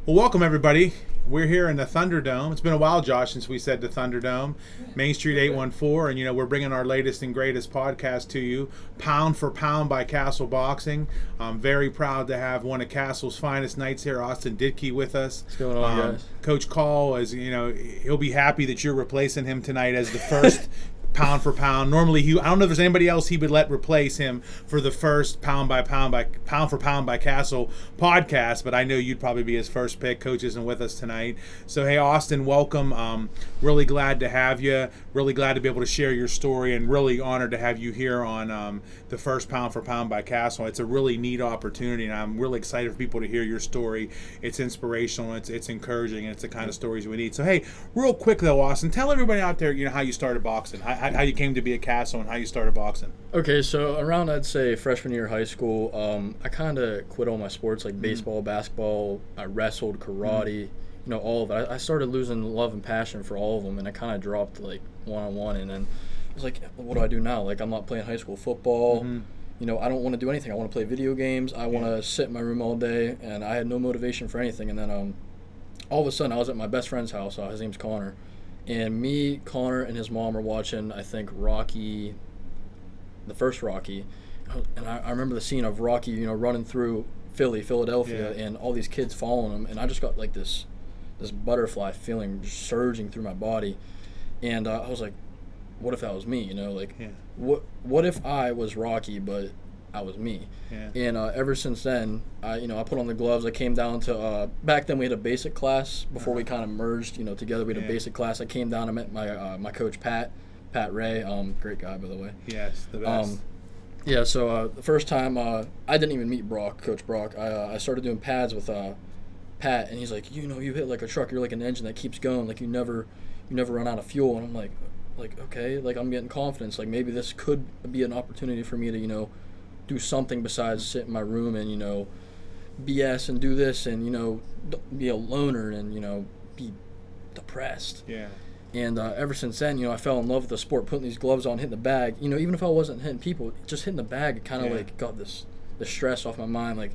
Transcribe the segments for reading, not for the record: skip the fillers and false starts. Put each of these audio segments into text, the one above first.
Well, welcome everybody. We're here in the Thunderdome. It's been a while, Josh, since we said the Thunderdome. Main Street 814, and we're bringing our latest and greatest podcast to you, Pound for Pound by Kastle Boxing. I'm very proud to have one of Kastle's finest knights here, Austin Deitke, with us. What's going on, guys? Coach Call, he'll be happy that you're replacing him tonight as the first pound for pound. Normally, I don't know if there's anybody else he would let replace him for the first pound for pound by Kastle podcast, but I know you'd probably be his first pick. Coach isn't with us tonight. So, hey, Austin, welcome. Really glad to have you. Really glad to be able to share your story, and really honored to have you here on the first pound for pound by Kastle. It's a really neat opportunity, and I'm really excited for people to hear your story. It's inspirational, it's encouraging, and it's the kind of stories we need. So, hey, real quick though, Austin, tell everybody out there, how you started boxing, how you came to be a Kastle, and how you started boxing. Okay, so around, I'd say, freshman year of high school, I kind of quit all my sports, like baseball, basketball. I wrestled, karate, all of it. I started losing love and passion for all of them, and I kind of dropped, like, one-on-one, and then I was like, what do I do now? Like, I'm not playing high school football. I don't want to do anything. I want to play video games. I want to sit in my room all day, and I had no motivation for anything. And then all of a sudden, I was at my best friend's house. His name's Connor. And me, Connor, and his mom were watching, I think, Rocky, the first Rocky. And I remember the scene of Rocky, running through Philadelphia, and all these kids following him. And I just got, like, this butterfly feeling just surging through my body. And I was like, what if that was me? What if I was Rocky, but I was me? And ever since then, I put on the gloves. I came down to back then we had a basic class before we kind of merged. Together we had a basic class. I came down. I met my coach Pat Ray. Great guy, by the way. Yes, the best. So the first time I didn't even meet Coach Brock. I started doing pads with Pat, and he's like, you hit like a truck. You're like an engine that keeps going. Like you never run out of fuel. And I'm like okay, like I'm getting confidence. Like maybe this could be an opportunity for me to do something besides sit in my room and BS and do this and be a loner and be depressed. And ever since then, I fell in love with the sport, putting these gloves on, hitting the bag. Even if I wasn't hitting people, just hitting the bag, it kind of like got the stress off my mind. Like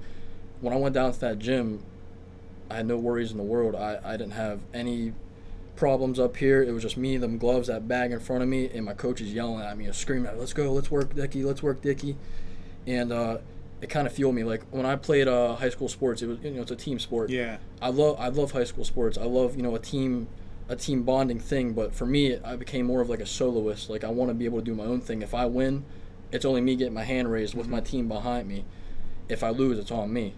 when I went down to that gym, I had no worries in the world. I didn't have any problems up here. It was just me, them gloves, that bag in front of me, and my coach is yelling at me, screaming at me, let's go, let's work Dickey. And it kind of fueled me. Like when I played high school sports, it was it's a team sport. I love high school sports. I love a team bonding thing. But for me, I became more of like a soloist. Like I want to be able to do my own thing. If I win, it's only me getting my hand raised with my team behind me. If I lose, it's on me.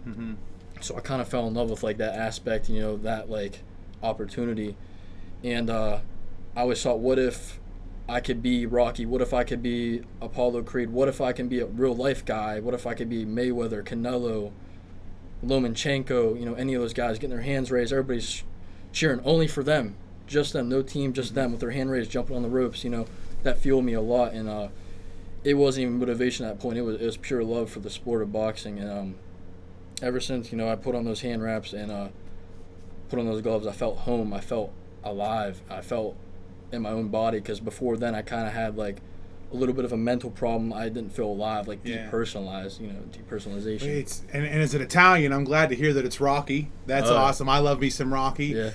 So I kind of fell in love with like that aspect, that like opportunity. And I always thought, what if I could be Rocky? What if I could be Apollo Creed? What if I can be a real-life guy? What if I could be Mayweather, Canelo, Lomachenko, any of those guys getting their hands raised? Everybody's cheering only for them, just them, no team, just them with their hand raised, jumping on the ropes. That fueled me a lot. And it wasn't even motivation at that point. It was pure love for the sport of boxing. And ever since, I put on those hand wraps and put on those gloves, I felt home. I felt alive. I felt in my own body, because before then I kind of had like a little bit of a mental problem. I didn't feel alive, like depersonalized, depersonalization. And as an Italian, I'm glad to hear that it's Rocky. That's awesome. I love me some Rocky.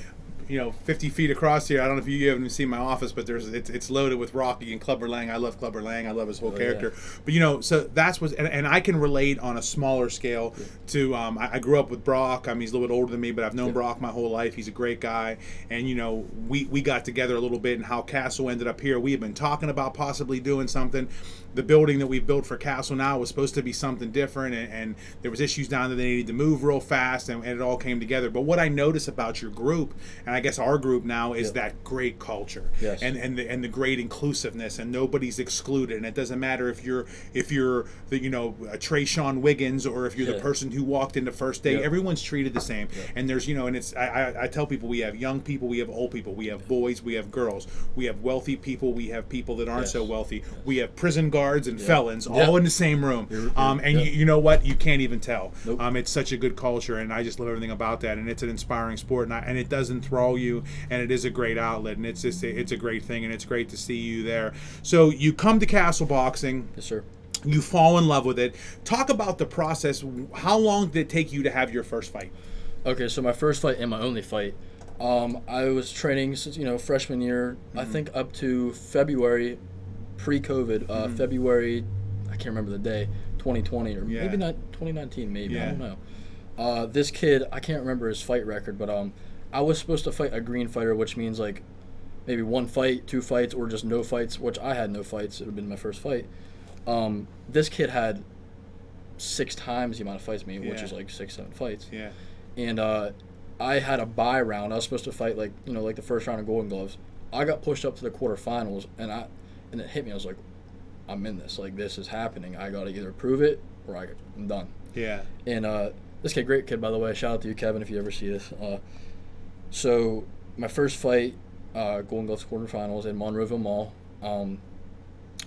50 feet across here. I don't know if you haven't seen my office, but it's loaded with Rocky and Clubber Lang. I love Clubber Lang. I love his whole character. But so that's what, and I can relate on a smaller scale to. I grew up with Brock. He's a little bit older than me, but I've known Brock my whole life. He's a great guy, and we got together a little bit, and how Kastle ended up here. We had been talking about possibly doing something. The building that we've built for Kastle now was supposed to be something different, and there was issues down there. They needed to move real fast, and it all came together. But what I notice about your group, and I guess our group now, is that great culture and the great inclusiveness, and nobody's excluded. And it doesn't matter if you're the a Trayshawn Wiggins, or if you're the person who walked into first day. Everyone's treated the same. And there's and it's I tell people, we have young people, we have old people, we have boys, we have girls, we have wealthy people, we have people that aren't so wealthy, we have prison guards and felons all in the same room. You know what? You can't even tell. It's such a good culture, and I just love everything about that. And it's an inspiring sport, and it does enthrall you, and it is a great outlet, and it's a great thing, and it's great to see you there. So you come to Kastle Boxing. Yes, sir. You fall in love with it. Talk about the process. How long did it take you to have your first fight? Okay, so my first fight and my only fight, I was training since freshman year. I think up to February, pre-COVID, February, I can't remember the day, 2020 or maybe not 2019, maybe I don't know. This kid, I can't remember his fight record, but I was supposed to fight a green fighter, which means like maybe one fight, two fights, or just no fights. Which I had no fights. It would have been my first fight. This kid had 6 times the amount of fights me, which is like 6-7 fights. Yeah. And I had a bye round. I was supposed to fight like the first round of Golden Gloves. I got pushed up to the quarterfinals, and it hit me. I was like, I'm in this. Like, this is happening. I got to either prove it or I'm done. Yeah. And this kid, great kid, by the way. Shout out to you, Kevin, if you ever see this. So my first fight, Golden Gloves quarterfinals in Monroeville Mall.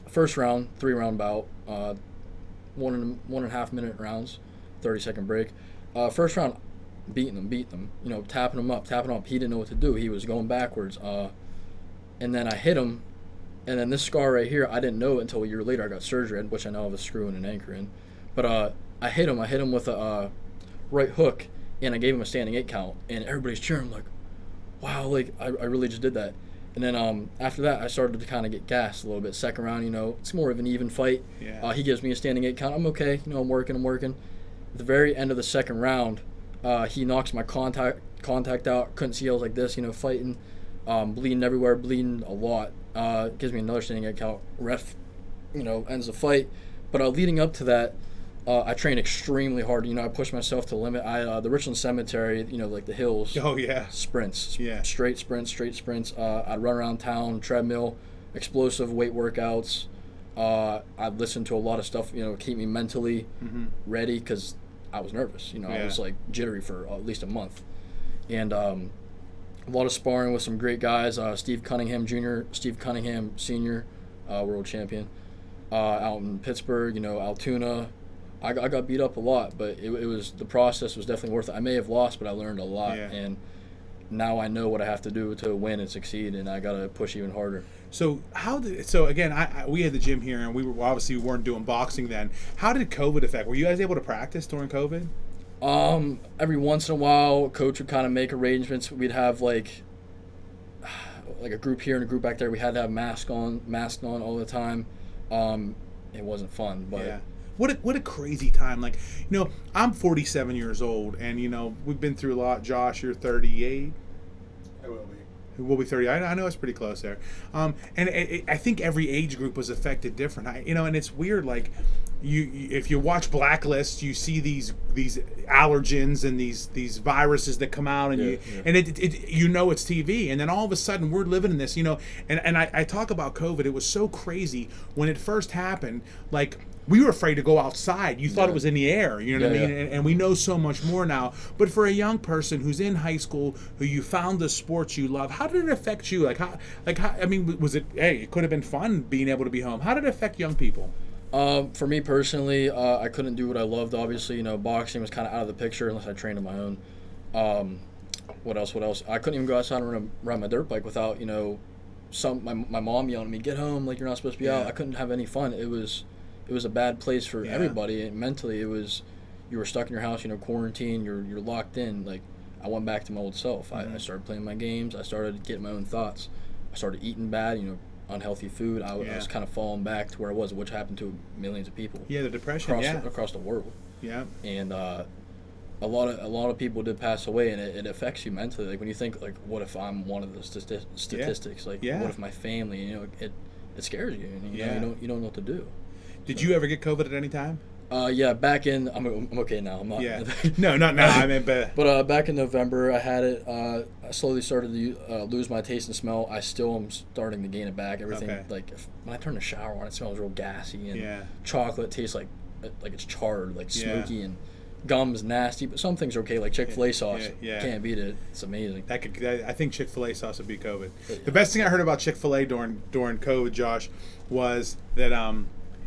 First round, 3-round bout, 1.5 minute rounds, 30-second break. First round, beat them, tapping him up. He didn't know what to do. He was going backwards. And then I hit him, and then this scar right here, I didn't know it until a year later. I got surgery, which I now have a screw and an anchor in. But I hit him with a right hook, and I gave him a standing 8 count, and everybody's cheering. I'm like, wow, like I really just did that. And then after that, I started to kind of get gassed a little bit. Second round, it's more of an even fight. Yeah. He gives me a standing 8 count. I'm okay. I'm working. At the very end of the second round, he knocks my contact out. Couldn't see. I was like this, fighting, bleeding everywhere, bleeding a lot. Gives me another standing 8 count. Ref, ends the fight. But leading up to that, I trained extremely hard. I pushed myself to the limit. The Richland Cemetery, like the hills. Oh, yeah. Sprints. Yeah. Straight sprints. I'd run around town, treadmill, explosive weight workouts. I'd listen to a lot of stuff, keep me mentally ready because I was nervous. I was like jittery for at least a month. And a lot of sparring with some great guys. Steve Cunningham Jr., Steve Cunningham Sr., world champion. Out in Pittsburgh, Altoona. I got beat up a lot, but the process was definitely worth it. I may have lost, but I learned a lot, and now I know what I have to do to win and succeed, and I got to push even harder. So again, we had the gym here, and we weren't doing boxing then. How did COVID affect? Were you guys able to practice during COVID? Every once in a while, coach would kind of make arrangements. We'd have like a group here and a group back there. We had to have masks on all the time. It wasn't fun, but. Yeah. What a crazy time. Like, I'm 47 years old, and, we've been through a lot. Josh, you're 38. I will be. We'll be 30. I know it's pretty close there. And I think every age group was affected different. And it's weird, like, if you watch Blacklist, you see these allergens and these viruses that come out, and and it's TV, and then all of a sudden we're living in this, and I talk about COVID. It was so crazy when it first happened. Like, we were afraid to go outside. You thought it was in the air, you know what I mean? And we know so much more now. But for a young person who's in high school, who you found the sports you love, how did it affect you? How, I mean, was it? Hey, it could have been fun being able to be home. How did it affect young people? For me personally, I couldn't do what I loved. Obviously, boxing was kind of out of the picture unless I trained on my own. What else? I couldn't even go outside and ride my dirt bike without, my mom yelling at me, "Get home! Like, you're not supposed to be out." I couldn't have any fun. It was a bad place for everybody. And mentally, you were stuck in your house, quarantine. You're locked in. Like, I went back to my old self. I started playing my games. I started getting my own thoughts. I started eating bad. Unhealthy food. I was kind of falling back to where I was, which happened to millions of people. Yeah, the depression. Across the world. Yeah. And a lot of people did pass away, and it affects you mentally. Like, when you think, like, what if I'm one of the statistics? Like, what if my family? It scares you, and you don't know what to do. Did you ever get COVID at any time? Back in I'm okay now. I'm not. Yeah. No, not now. I mean, but back in November, I had it. I slowly started to lose my taste and smell. I still am starting to gain it back. Everything like when I turn the shower on, it smells real gassy, and chocolate tastes like it's charred, like smoky, and gum's nasty. But some things are okay, like Chick-fil-A sauce. Can't beat it. It's amazing. I think Chick-fil-A sauce would beat COVID. The best thing I heard about Chick-fil-A during COVID, Josh, was that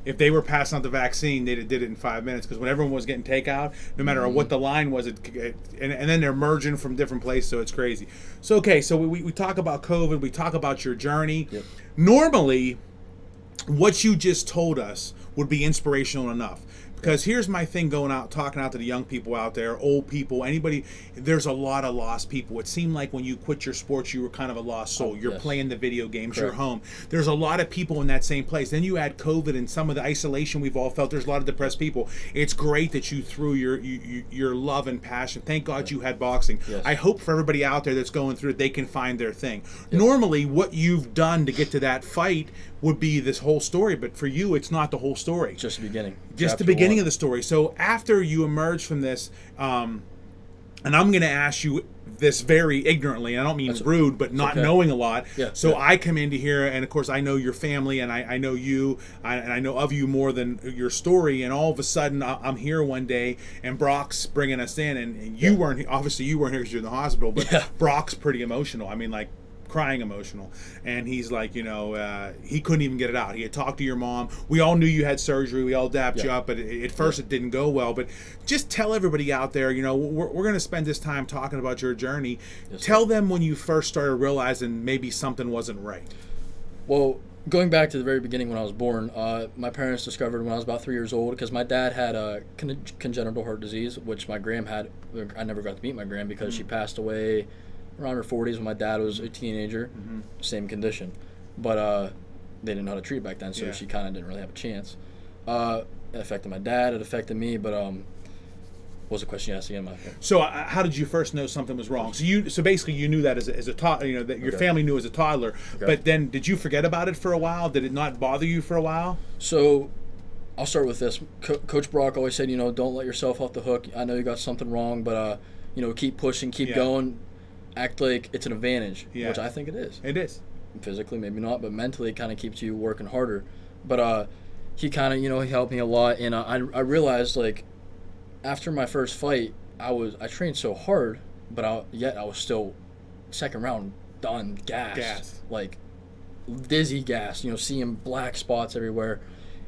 if they were passing out the vaccine, they did it in 5 minutes, because when everyone was getting takeout, no matter what the line was, and then they're merging from different places, so it's crazy. So we talk about COVID, we talk about your journey. Yep. Normally, what you just told us would be inspirational enough, Because here's my thing going out, talking out to the young people out there, old people, anybody, there's a lot of lost people. It seemed like when you quit your sports, you were kind of a lost soul. You're playing the video games, you're home. There's a lot of people in that same place. Then you add COVID and some of the isolation we've all felt. There's a lot of depressed people. It's great that you threw your love and passion. Thank God you had boxing. Yes. I hope for everybody out there that's going through it, they can find their thing. Normally, what you've done to get to that fight would be this whole story, but for you, it's not the whole story. It's just the beginning. Just the beginning of the story. So after you emerge from this, and I'm going to ask you this very ignorantly, and I don't mean rude, but not knowing a lot. Yeah, so I come into here, and of course I know your family, and I know you, and I know of you more than your story, and all of a sudden I'm here one day, and Brock's bringing us in, and you weren't, obviously you weren't here because you're in the hospital, but Brock's pretty emotional. I mean, like, crying emotional, and he's like, he couldn't even get it out. He had talked to your mom. We all knew you had surgery. We all dapped you up, but at first it didn't go well. But just tell everybody out there, we're going to spend this time talking about your journey. Tell them when you first started realizing maybe something wasn't right. Well, going back to the very beginning when I was born, my parents discovered when I was about 3 years old, because my dad had a congenital heart disease, which my gram had. I never got to meet my gram because she passed away around her 40s when my dad was a teenager. Same condition, but they didn't know how to treat it back then, so she kind of didn't really have a chance. It affected my dad, it affected me, but what was the question you asked again? So how did you first know something was wrong? So basically you knew that as a toddler, that your family knew as a toddler, but then did you forget about it for a while? Did it not bother you for a while? So I'll start with this. Coach Brock always said, don't let yourself off the hook. I know you got something wrong, but keep pushing, keep going. Act like it's an advantage, which I think it is. It is. Physically, maybe not, but mentally it kind of keeps you working harder. But he kind of, he helped me a lot, and I realized, like, after my first fight, I trained so hard, but I was still second round done, gassed. Like, dizzy gas, seeing black spots everywhere.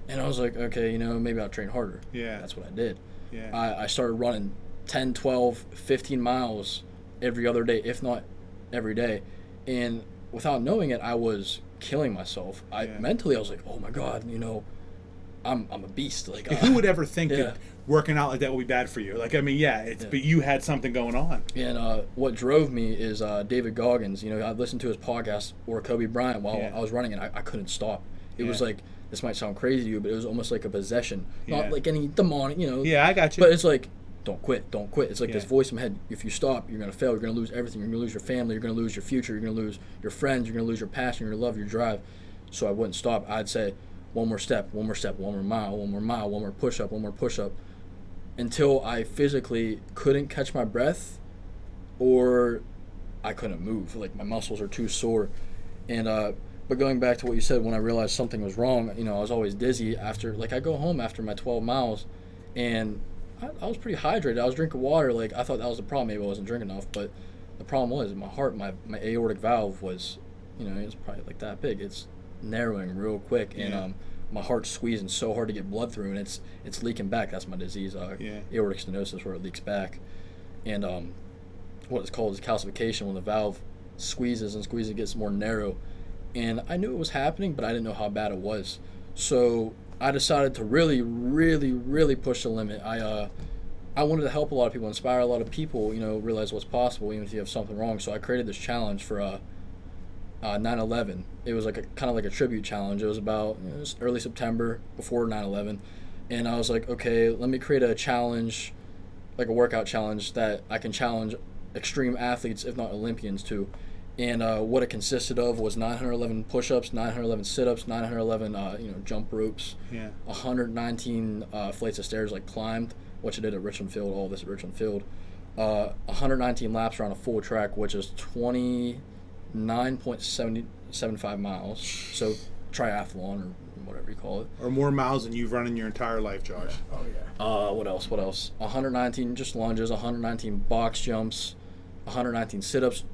And I was like, okay, maybe I'll train harder. Yeah. That's what I did. Yeah. I started running 10, 12, 15 miles every other day, if not every day, and without knowing it, I was killing myself. Mentally, I was like, "Oh my God, I'm a beast." Like, who would ever think that working out like that would be bad for you? Like, I mean, but you had something going on. And what drove me is David Goggins. I listened to his podcast, or Kobe Bryant, while I was running, and I couldn't stop. It was like, this might sound crazy to you, but it was almost like a possession, not like any demonic, Yeah, I got you. But it's like, don't quit. It's like this voice in my head. If you stop, you're going to fail. You're going to lose everything. You're going to lose your family. You're going to lose your future. You're going to lose your friends. You're going to lose your passion, your love, your drive. So I wouldn't stop. I'd say, one more step, one more mile, one more push-up, until I physically couldn't catch my breath, or I couldn't move. Like, my muscles are too sore. And but going back to what you said, when I realized something was wrong, I was always dizzy after, like, I go home after my 12 miles, and I was pretty hydrated. I was drinking water. Like, I thought that was the problem. Maybe I wasn't drinking enough. But the problem was my heart, my aortic valve was, it was probably like that big. It's narrowing real quick, and my heart's squeezing so hard to get blood through, and it's leaking back. That's my disease, aortic stenosis, where it leaks back. And what it's called is calcification, when the valve squeezes, it gets more narrow. And I knew it was happening, but I didn't know how bad it was. So I decided to really, really, really push the limit. I wanted to help a lot of people, inspire a lot of people, realize what's possible even if you have something wrong. So I created this challenge for 9/11. It was like kind of like a tribute challenge. It was about it was early September, before 9/11, and I was like, okay, let me create a challenge, like a workout challenge that I can challenge extreme athletes, if not Olympians, to. And what it consisted of was 911 push-ups, 911 sit-ups, 911 jump ropes, 119 flights of stairs, like climbed, which I did at Richland Field, all this at Richland Field, 119 laps around a full track, which is 29.75 miles, so triathlon or whatever you call it. Or more miles than you've run in your entire life, Josh. Oh, yeah. What else? 119 just lunges, 119 box jumps, 119 sit-ups,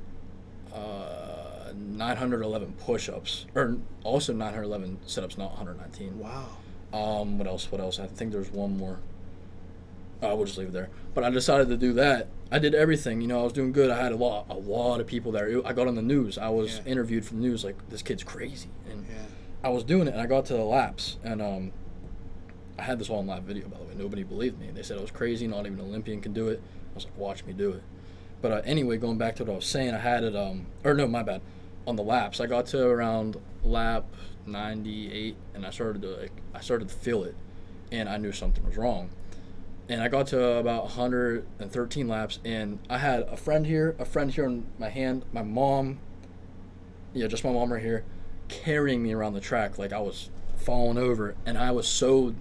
911 push-ups, or also 911 sit-ups, not 119. Wow. What else? I think there's one more. We'll just leave it there. But I decided to do that. I did everything. I was doing good. I had a lot of people there. I got on the news. I was interviewed for the news, like, this kid's crazy. And I was doing it, and I got to the laps, and I had this all in live video, by the way. Nobody believed me. They said I was crazy. Not even an Olympian can do it. I was like, watch me do it. But anyway, going back to what I was saying, I had it, or no, my bad. On the laps, I got to around lap 98, and I started to feel it, and I knew something was wrong. And I got to about 113 laps, and I had a friend here in my hand, my mom, just my mom right here, carrying me around the track like I was falling over, and I was so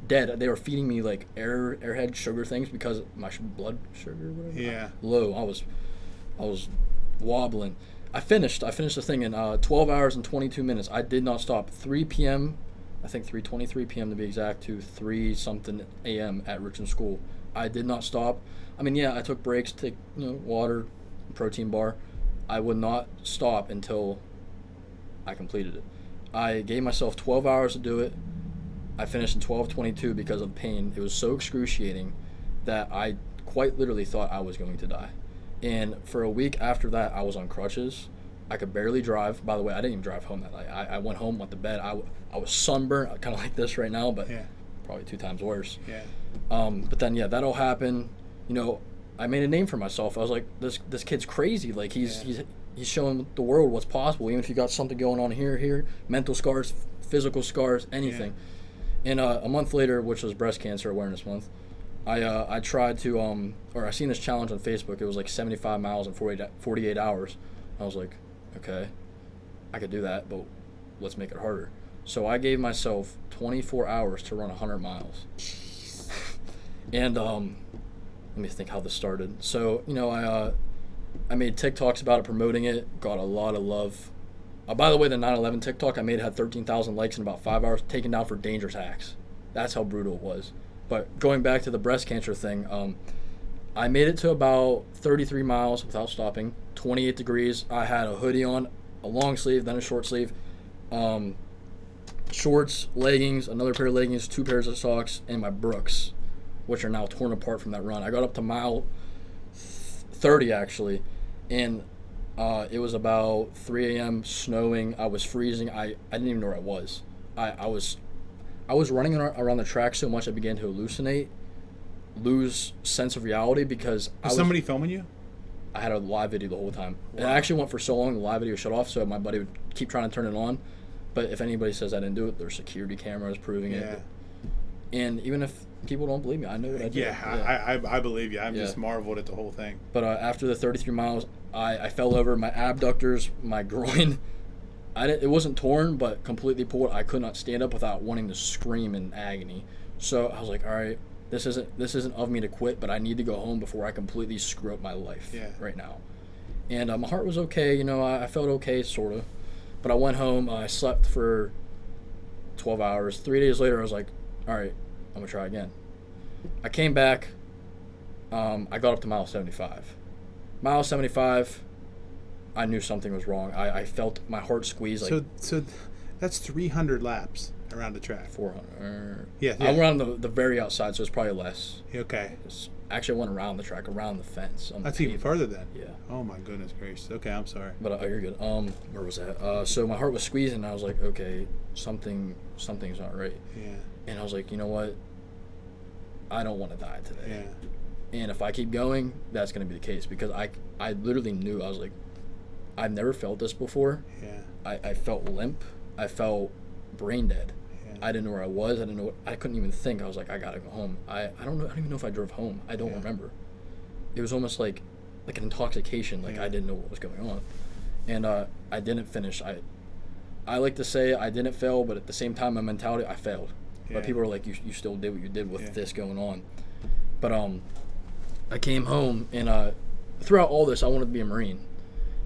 dead. They were feeding me like airhead sugar things because my blood sugar, whatever, low. I was wobbling. I finished the thing in 12 hours and 22 minutes. I did not stop. 3 p.m., I think 3:23 p.m. to be exact, to 3-something a.m. at Richmond School. I did not stop. I mean, I took breaks, take water, protein bar. I would not stop until I completed it. I gave myself 12 hours to do it. I finished in 12:22 because of pain. It was so excruciating that I quite literally thought I was going to die. And for a week after that, I was on crutches. I could barely drive. By the way, I didn't even drive home that night. I went home, went to bed. I was sunburned, kind of like this right now, but probably 2 times worse. But then, that all happened. I made a name for myself. I was like, this kid's crazy. Like, he's showing the world what's possible, even if you got something going on here, mental scars, physical scars, anything. And a month later, which was Breast Cancer Awareness Month, I tried to, or I seen this challenge on Facebook. It was like 75 miles in 48 hours. I was like, okay, I could do that, but let's make it harder. So I gave myself 24 hours to run 100 miles. Jeez. And let me think how this started. So, I made TikToks about it, promoting it, got a lot of love. By the way, the 9/11 TikTok I made had 13,000 likes in about 5 hours, taken down for dangerous hacks. That's how brutal it was. But going back to the breast cancer thing, I made it to about 33 miles without stopping, 28 degrees. I had a hoodie on, a long sleeve, then a short sleeve, shorts, leggings, another pair of leggings, 2 pairs of socks, and my Brooks, which are now torn apart from that run. I got up to mile 30, actually, and it was about 3 a.m., snowing. I was freezing. I didn't even know where I was. I was running around the track so much I began to hallucinate, lose sense of reality because was somebody filming you? I had a live video the whole time. Wow. And I actually went for so long the live video shut off, so my buddy would keep trying to turn it on. But if anybody says I didn't do it, there's security cameras proving it. And even if people don't believe me, I know what I did. I believe you. I'm just marveled at the whole thing. But after the 33 miles, I fell over. My abductors, my groin, it wasn't torn, but completely pulled. I could not stand up without wanting to scream in agony. So I was like, all right, this isn't of me to quit, but I need to go home before I completely screw up my life right now. And my heart was okay. I felt okay, sort of. But I went home. I slept for 12 hours. 3 days later, I was like, all right, I'm going to try again. I came back. I got up to mile 75. Mile 75, I knew something was wrong. I felt my heart squeeze. So that's 300 laps around the track. 400. I went around the very outside, so it's probably less. Okay. Actually, I went around the track, around the fence. That's even further then. Yeah. Oh my goodness gracious. Okay, I'm sorry. But you're good. Where was that? So my heart was squeezing, and I was like, okay, something's not right. Yeah. And I was like, you know what? I don't want to die today. Yeah. And if I keep going, that's going to be the case because I literally knew. I was like, I've never felt this before. Yeah. I felt limp. I felt brain dead. I didn't know where I was. I couldn't even think. I was like, I gotta go home. I don't know. I don't even know if I drove home. I don't remember. It was almost like an intoxication. Like I didn't know what was going on, and I didn't finish. I like to say I didn't fail, but at the same time, my mentality, I failed. Yeah. But people are like, you still did what you did with this going on. But I came home, and throughout all this, I wanted to be a Marine,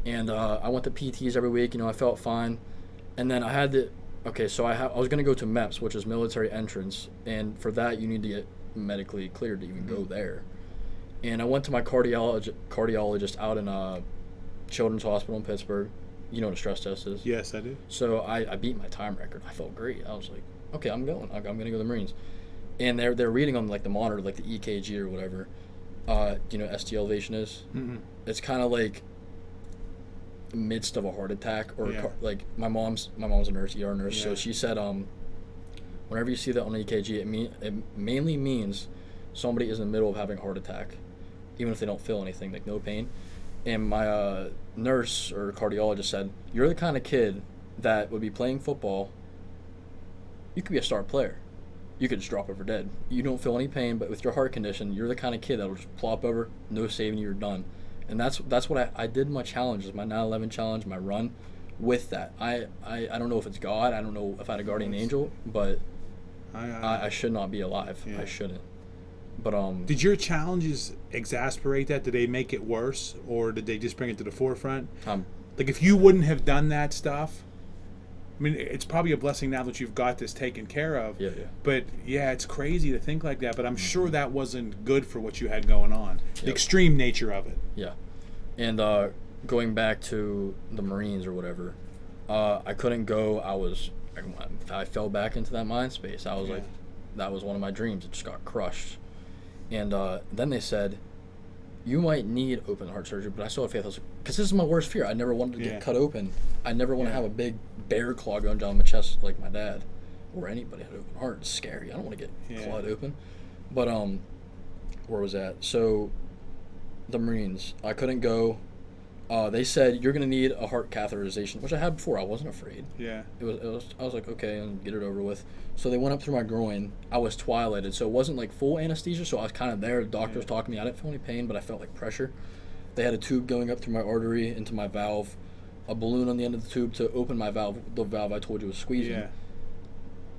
and I went to PTs every week. I felt fine, and then I had to. Okay, so I was going to go to MEPS, which is military entrance, and for that you need to get medically cleared to even go there. And I went to my cardiologist out in Children's Hospital in Pittsburgh. You know what a stress test is? Yes, I do. So I beat my time record. I felt great. I was like, okay, I'm going. I'm going to go to the Marines. And they're reading on the monitor, like the EKG or whatever. Do you know what ST elevation is? Mm-hmm. It's kind of like midst of a heart attack or like my mom's a nurse, ER nurse, so she said Whenever you see that on an EKG, it mainly means somebody is in the middle of having a heart attack, even if they don't feel anything, like no pain. And my nurse or cardiologist said, you're the kind of kid that would be playing football. You could be a star player. You could just drop over dead. You don't feel any pain, but with your heart condition, you're the kind of kid that will just plop over, no saving, you're done. And that's what I did my challenges, my 9/11 challenge, my run, with that. I don't know if it's God. I don't know if I had a guardian angel, but I should not be alive. Yeah. I shouldn't. But did your challenges exasperate that? Did they make it worse, or did they just bring it to the forefront? Like if you wouldn't have done that stuff, I mean, it's probably a blessing now that you've got this taken care of. Yeah. But yeah, it's crazy to think like that. But I'm sure that wasn't good for what you had going on. The extreme nature of it. Yeah, and going back to the Marines or whatever, I couldn't go. I fell back into that mind space. I was like, that was one of my dreams. It just got crushed. And then they said, you might need open heart surgery, but I still had faith. I was like, because this is my worst fear. I never wanted to get cut open. I never want to have a big bear claw going down my chest like my dad or anybody had open heart. It's scary. I don't want to get clawed open. But where was that? So the Marines, I couldn't go. They said you're gonna need a heart catheterization, which I had before. I wasn't afraid. Yeah. It was. I was like, okay, and get it over with. So they went up through my groin. I was twilighted, so it wasn't like full anesthesia. So I was kind of there. The doctor was talking to me. I didn't feel any pain, but I felt like pressure. They had a tube going up through my artery into my valve, a balloon on the end of the tube to open my valve. The valve I told you was squeezing. Yeah.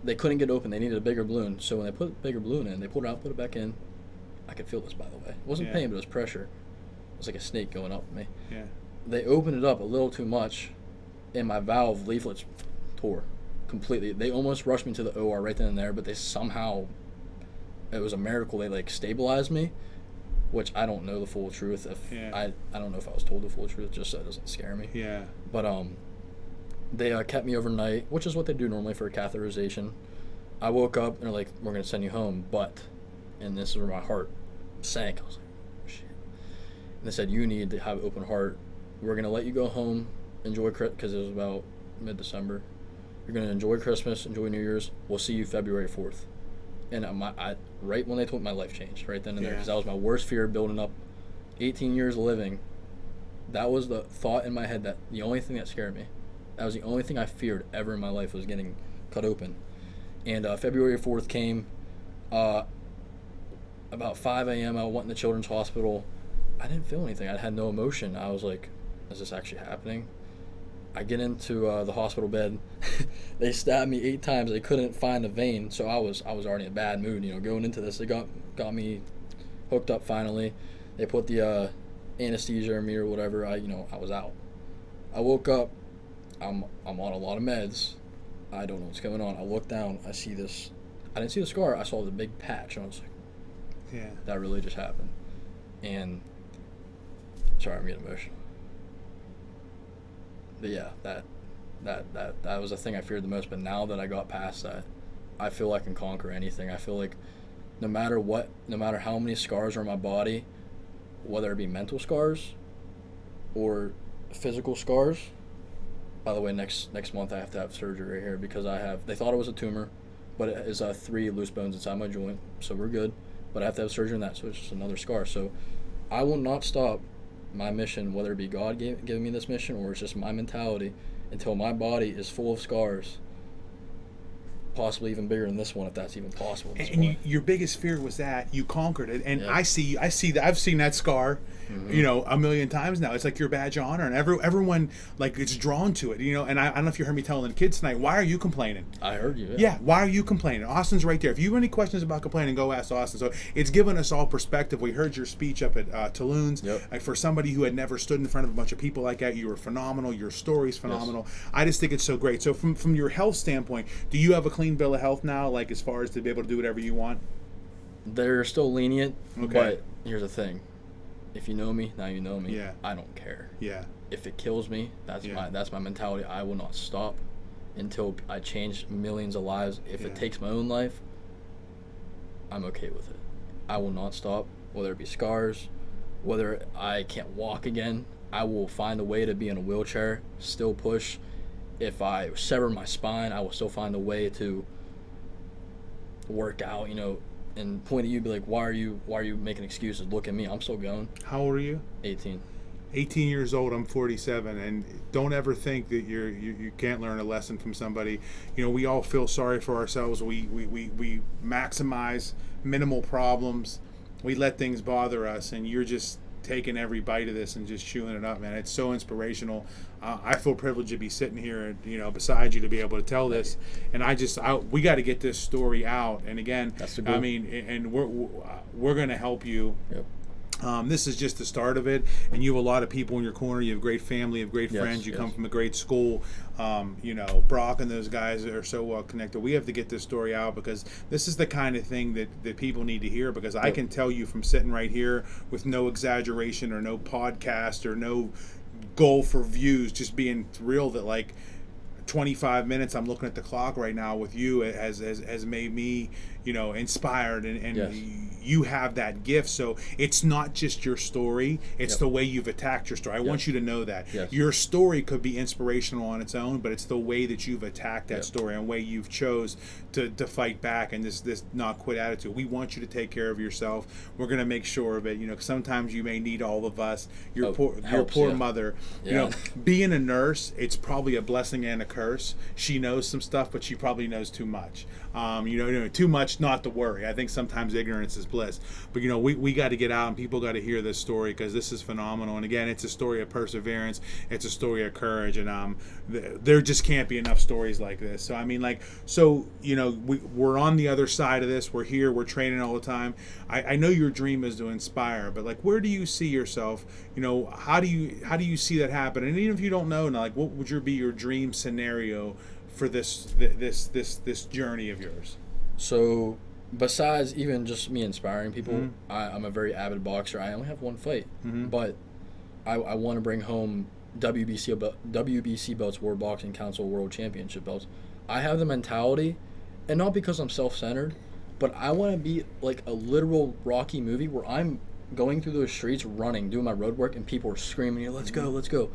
They couldn't get open. They needed a bigger balloon. So when they put a bigger balloon in, they pulled it out, put it back in. I could feel this, by the way. It wasn't pain, but it was pressure. It was like a snake going up me. Yeah. They opened it up a little too much, and my valve leaflets tore completely. They almost rushed me to the OR right then and there, but they somehow, it was a miracle, they like stabilized me, which I don't know the full truth. I don't know if I was told the full truth, just so it doesn't scare me. Yeah. But they kept me overnight, which is what they do normally for a catheterization. I woke up and they're like, we're going to send you home, but, and this is where my heart sank. I was like, shit. And they said, you need to have open heart. We're going to let you go home, enjoy, because it was about mid-December. You're going to enjoy Christmas, enjoy New Year's. We'll see you February 4th. And right when they told me, my life changed right then and there, because that was my worst fear building up 18 years living. That was the thought in my head, that the only thing that scared me. That was the only thing I feared ever in my life, was getting cut open. And February 4th came. About 5 a.m., I went in the children's hospital. I didn't feel anything. I had no emotion. I was like, is this actually happening? I get into the hospital bed. They stabbed me 8 times. They couldn't find a vein, so I was already in a bad mood. Going into this, they got me hooked up finally. They put the anesthesia in me or whatever. I was out. I woke up. I'm on a lot of meds. I don't know what's going on. I look down. I see this. I didn't see the scar. I saw the big patch, and I was like, that really just happened. And sorry, I'm getting emotional. But yeah, that was the thing I feared the most. But now that I got past that, I feel I can conquer anything. I feel like no matter how many scars are on my body, whether it be mental scars or physical scars. By the way, next month I have to have surgery right here, because they thought it was a tumor, but it is 3 loose bones inside my joint, so we're good. But I have to have surgery on that, so it's just another scar. So I will not stop my mission, whether it be God giving me this mission or it's just my mentality, until my body is full of scars, possibly even bigger than this one, if that's even possible. And your biggest fear was that you conquered it, and I see that. I've seen that scar, a million times now. It's like your badge of honor, and everyone like it's drawn to it, And I don't know if you heard me telling the kids tonight. Why are you complaining? I heard you. Yeah. Why are you complaining? Austin's right there. If you have any questions about complaining, go ask Austin. So it's given us all perspective. We heard your speech up at Toulouse. Yep. For somebody who had never stood in front of a bunch of people like that, you were phenomenal. Your story's phenomenal. Yes. I just think it's so great. So from your health standpoint, do you have a clean bill of health now, like as far as to be able to do whatever you want? They're still lenient, okay. But here's the thing. If you know me, now you know me. Yeah. I don't care. Yeah. If it kills me, that's my mentality. I will not stop until I change millions of lives. If it takes my own life, I'm okay with it. I will not stop, whether it be scars, whether I can't walk again. I will find a way to be in a wheelchair, still push. If I sever my spine, I will still find a way to work out, and point at you, be like, why are you making excuses? Look at me, I'm still going. How old are you? 18. 18 years old. I'm 47, and don't ever think that you can't learn a lesson from somebody. We all feel sorry for ourselves. We maximize minimal problems. We let things bother us, and you're just taking every bite of this and just chewing it up, man. It's so inspirational. I feel privileged to be sitting here, beside you, to be able to tell this. And we got to get this story out. And again, that's the goal. I mean, and we're going to help you. Yep. This is just the start of it, and you have a lot of people in your corner. You have great family, you have great friends. You come from a great school. Brock and those guys are so well connected. We have to get this story out, because this is the kind of thing that people need to hear, because I can tell you from sitting right here with no exaggeration or no podcast or no goal for views, just being real, that like 25 minutes, I'm looking at the clock right now with you, has made me, inspired, and you have that gift. So it's not just your story, it's the way you've attacked your story. I want you to know that. Your story could be inspirational on its own, but it's the way that you've attacked that story and way you've chose to fight back, and this not quit attitude. We want you to take care of yourself. We're going to make sure of it. 'Cause sometimes you may need all of us. Your poor mother. Being a nurse, it's probably a blessing and a curse. She knows some stuff, but she probably knows too much. Too much not to worry. I think sometimes ignorance is bliss. But we got to get out, and people got to hear this story, because this is phenomenal. And again, it's a story of perseverance. It's a story of courage, and there just can't be enough stories like this. So I mean, we're on the other side of this. We're here. We're training all the time. I know your dream is to inspire, but where do you see yourself? How do you see that happen? And even if you don't know, now, what would be your dream scenario for this journey of yours? So besides even just me inspiring people, I'm a very avid boxer. I only have one fight, but I want to bring home WBC belts, World Boxing Council World Championship belts. I have the mentality, and not because I'm self-centered, but I want to be like a literal Rocky movie where I'm going through those streets, running, doing my road work, and people are screaming, let's go, let's go.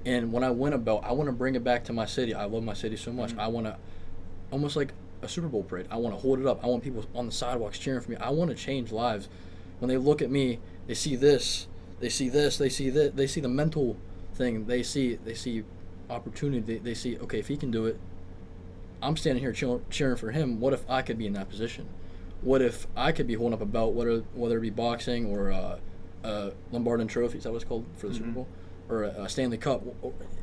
And when I win a belt, I want to bring it back to my city. I love my city so much. I want to, almost like a Super Bowl parade, I want to hold it up. I want people on the sidewalks cheering for me. I want to change lives. When they look at me, they see this, they see this, they see that, they see the mental thing, they see opportunity, they see, okay, if he can do it, I'm standing here cheering for him. What if I could be in that position? What if I could be holding up a belt, whether it be boxing or Lombard and Trophy, is that what it's called for the Super Bowl? Or a Stanley Cup.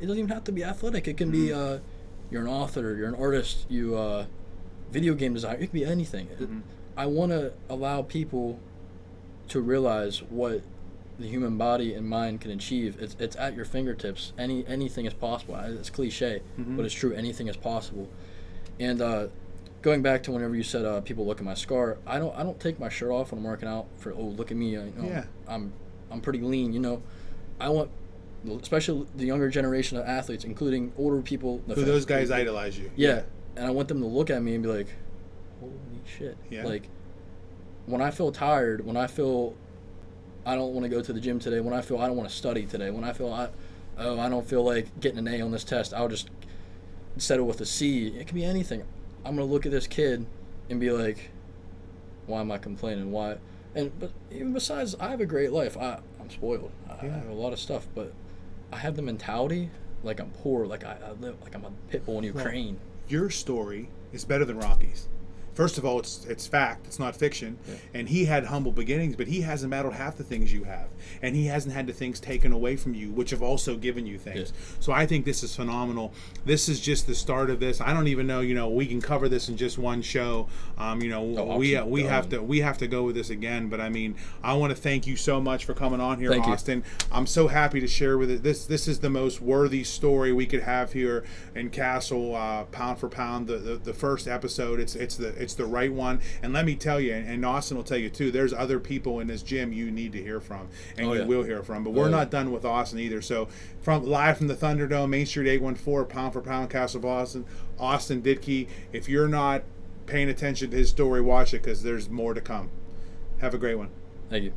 It doesn't even have to be athletic. It can be you're an author, you're an artist, you video game designer. It can be anything. I want to allow people to realize what the human body and mind can achieve. It's at your fingertips. Anything is possible. It's cliche, but it's true. Anything is possible. And going back to whenever you said people look at my scar, I don't take my shirt off when I'm working out for look at me. I'm pretty lean. I want, especially the younger generation of athletes, including older people. So those guys idolize you. Yeah, and I want them to look at me and be like, holy shit. Yeah. Like, when I feel tired, when I feel I don't want to go to the gym today, when I feel I don't want to study today, when I feel I don't feel like getting an A on this test, I'll just settle with a C. It can be anything. I'm going to look at this kid and be like, why am I complaining? Why? But even besides, I have a great life. I'm spoiled. I have a lot of stuff, but I have the mentality like I'm poor, like I live like I'm a pit bull in Ukraine. Well, your story is better than Rocky's. First of all, it's fact. It's not fiction. Yeah. And he had humble beginnings, but he hasn't battled half the things you have. And he hasn't had the things taken away from you, which have also given you things. Yeah. So I think this is phenomenal. This is just the start of this. I don't even know, we can cover this in just one show. We have to go with this again. But I mean, I want to thank you so much for coming on here, thank Austin. You. I'm so happy to share with it. This is the most worthy story we could have here in Kastle, pound for pound. The first episode. It's the right one, and let me tell you, and Austin will tell you too, there's other people in this gym you need to hear from, and you will hear from, but we're not done with Austin either. So live from the Thunderdome, Main Street 814, pound for pound, Kastle, Boston, Austin Deitke. If you're not paying attention to his story, watch it, because there's more to come. Have a great one. Thank you.